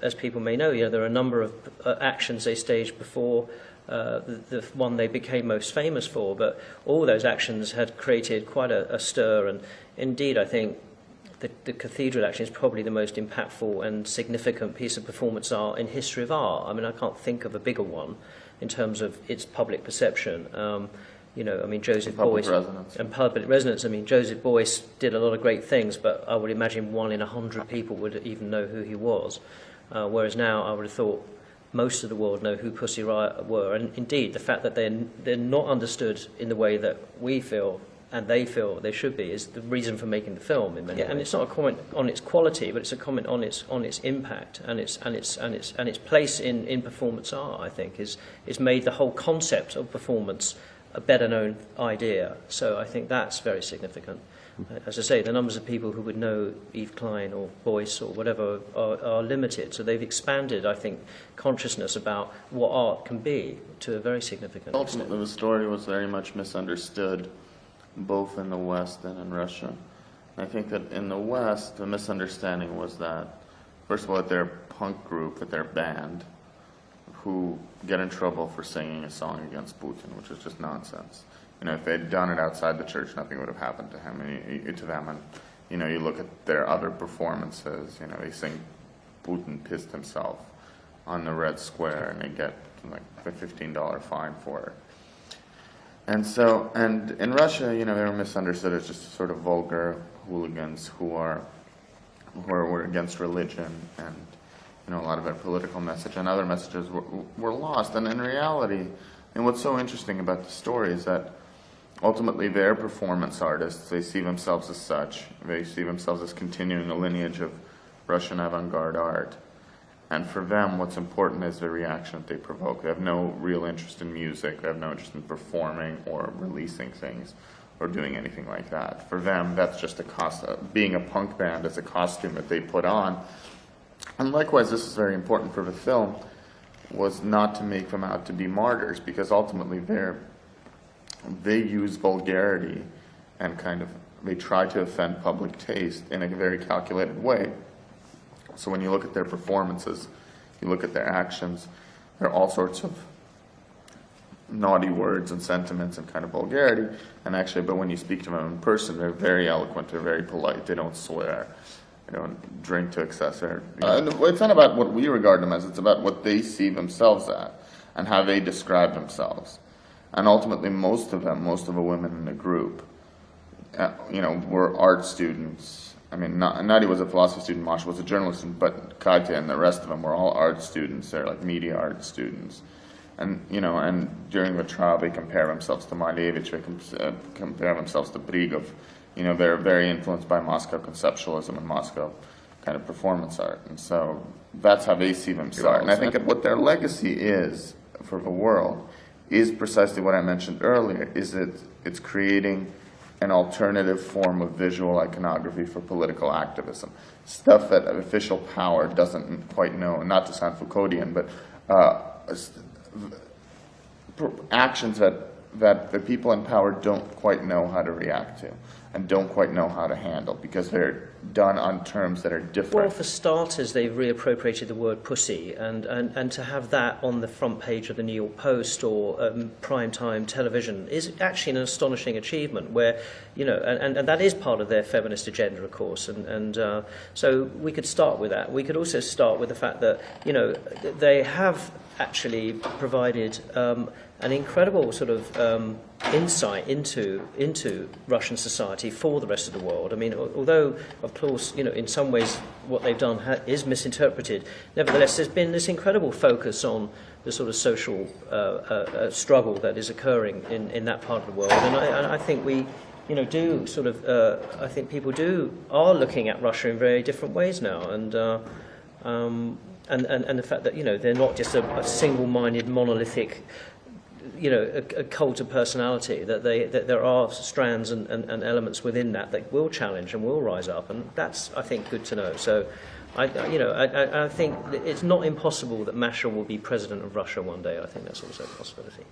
As people may know, there are a number of actions they staged before the one they became most famous for, but all those actions had created quite a stir, and indeed I think the Cathedral action is probably the most impactful and significant piece of performance art in history of art. I mean, I can't think of a bigger one in terms of its public perception. Joseph Beuys and public resonance. I mean, Joseph Beuys did a lot of great things, but I would imagine 1 in 100 people would even know who he was. Whereas now, I would have thought most of the world know who Pussy Riot were, and indeed, the fact that they're not understood in the way that we feel and they feel they should be is the reason for making the film. In many ways. And it's not a comment on its quality, but it's a comment on its impact and its place in performance art. I think is made the whole concept of performance a better known idea. So I think that's very significant. As I say, the numbers of people who would know Yves Klein or Beuys or whatever are limited. So they've expanded, I think, consciousness about what art can be to a very significant extent. Ultimately, the story was very much misunderstood, both in the West and in Russia. And I think that in the West, the misunderstanding was that, first of all, that they're a punk group, that they're a band, who get in trouble for singing a song against Putin, which is just nonsense. If they'd done it outside the church, nothing would have happened to him, to them. And you look at their other performances. They sing "Putin pissed himself" on the Red Square, and they get like a $15 fine for it. And in Russia, they were misunderstood as just sort of vulgar hooligans who were against religion, and a lot of their political message and other messages were lost. And in reality, and what's so interesting about the story is that ultimately they're performance artists. They see themselves as such. They see themselves as continuing a lineage of Russian avant-garde art. And for them, what's important is the reaction that they provoke. They have no real interest in music. They have no interest in performing or releasing things or doing anything like that. For them, that's just being a punk band is a costume that they put on. And likewise, this is very important for the film, was not to make them out to be martyrs, because ultimately they use vulgarity and they try to offend public taste in a very calculated way. So when you look at their performances, you look at their actions, there are all sorts of naughty words and sentiments and kind of vulgarity. And actually, but when you speak to them in person, they're very eloquent, they're very polite, they don't swear, they don't drink to excess. It's not about what we regard them as, it's about what they see themselves at and how they describe themselves. And ultimately, most of the women in the group, were art students. I mean, Nadia was a philosophy student, Masha was a journalist student, but Katya and the rest of them were all art students. They're like media art students. And, and during the trial, they compare themselves to Malevich, they compare themselves to Brigov. They're very influenced by Moscow conceptualism and Moscow kind of performance art. And so that's how they see themselves. And I think that what their legacy is for the world is precisely what I mentioned earlier, is that it's creating an alternative form of visual iconography for political activism. Stuff that official power doesn't quite know, and not to sound Foucauldian, but actions that the people in power don't quite know how to react to and don't quite know how to handle, because they're done on terms that are different. Well, for starters, they've reappropriated the word pussy, and to have that on the front page of the New York Post or primetime television is actually an astonishing achievement, where, and that is part of their feminist agenda, of course, and so we could start with that. We could also start with the fact that, they have actually provided an incredible sort of insight into Russian society for the rest of the world. I mean, although, of course, in some ways what they've done is misinterpreted, nevertheless, there's been this incredible focus on the sort of social struggle that is occurring in that part of the world. And I think we do sort of, I think people are looking at Russia in very different ways now, and the fact that they're not just a single-minded, monolithic, a cult of personality, that there are strands and elements within that will challenge and will rise up, and that's, I think, good to know. So, I think it's not impossible that Masha will be president of Russia one day. I think that's also a possibility.